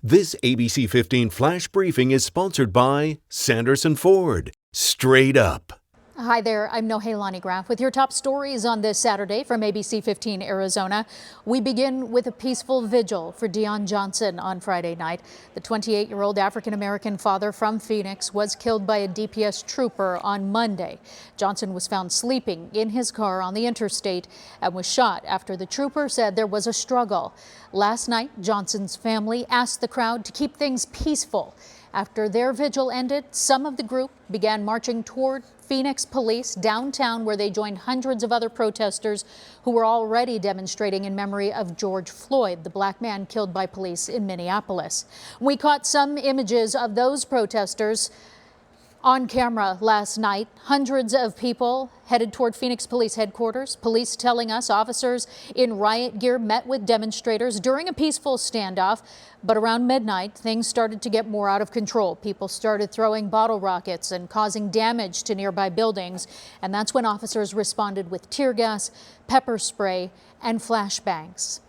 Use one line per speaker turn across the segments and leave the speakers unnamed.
This ABC 15 Flash Briefing is sponsored by Sanderson Ford. Straight up.
Hi there, I'm Nohelani Graff with your top stories on this Saturday from ABC 15 Arizona. We begin with a peaceful vigil for Deon Johnson on Friday night. The 28-year-old African-American father from Phoenix was killed by a DPS trooper on Monday. Johnson was found sleeping in his car on the interstate and was shot after the trooper said there was a struggle. Last night, Johnson's family asked the crowd to keep things peaceful. After their vigil ended, some of the group began marching toward Phoenix police downtown, where they joined hundreds of other protesters who were already demonstrating in memory of George Floyd, the black man killed by police in Minneapolis. We caught some images of those protesters on camera last night. Hundreds of people headed toward Phoenix Police headquarters. Police telling us officers in riot gear met with demonstrators during a peaceful standoff. But around midnight, things started to get more out of control. People started throwing bottle rockets and causing damage to nearby buildings. And that's when officers responded with tear gas, pepper spray, and flashbangs.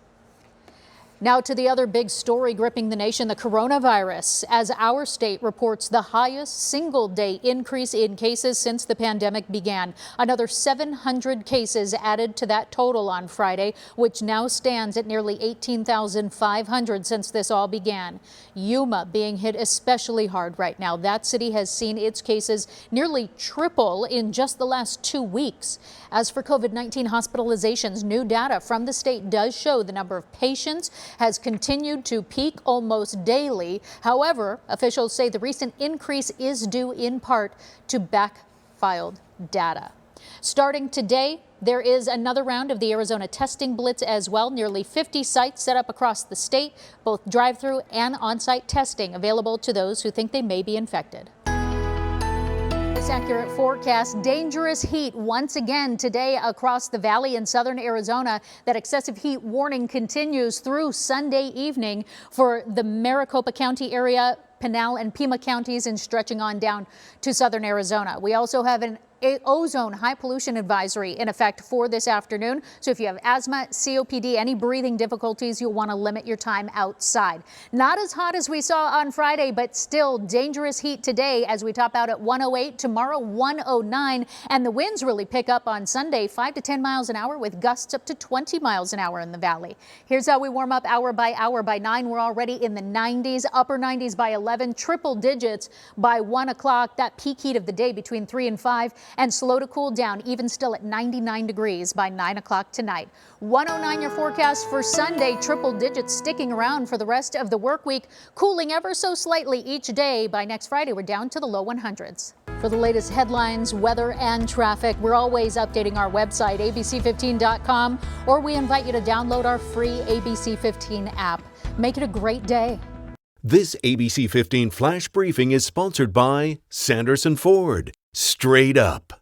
Now to the other big story gripping the nation, the coronavirus, as our state reports the highest single-day increase in cases since the pandemic began. Another 700 cases added to that total on Friday, which now stands at nearly 18,500 since this all began. Yuma being hit especially hard right now. That city has seen its cases nearly triple in just the last 2 weeks. As for COVID-19 hospitalizations, new data from the state does show the number of patients has continued to peak almost daily. However, officials say the recent increase is due in part to back-filed data. Starting today, there is another round of the Arizona testing blitz as well. Nearly 50 sites set up across the state, both drive-through and on-site testing available to those who think they may be infected. This accurate forecast, dangerous heat once again today across the valley in southern Arizona. That excessive heat warning continues through Sunday evening for the Maricopa County area, Pinal and Pima counties, and stretching on down to southern Arizona. We also have an ozone high pollution advisory in effect for this afternoon. So if you have asthma, COPD, any breathing difficulties, you'll want to limit your time outside. Not as hot as we saw on Friday, but still dangerous heat today as we top out at 108, tomorrow 109, and the winds really pick up on Sunday, 5 to 10 miles an hour with gusts up to 20 miles an hour in the valley. Here's how we warm up hour by hour. By 9, we're already in the 90s, upper 90s by 11, triple digits by 1 o'clock. That peak heat of the day between 3 and 5. And slow to cool down, even still at 99 degrees by 9 o'clock tonight. 109 your forecast for Sunday, triple digits sticking around for the rest of the work week, cooling ever so slightly each day. By next Friday, we're down to the low 100s. For the latest headlines, weather, and traffic, we're always updating our website, abc15.com, or we invite you to download our free ABC 15 app. Make it a great day.
This ABC 15 Flash Briefing is sponsored by Sanderson Ford. Straight up.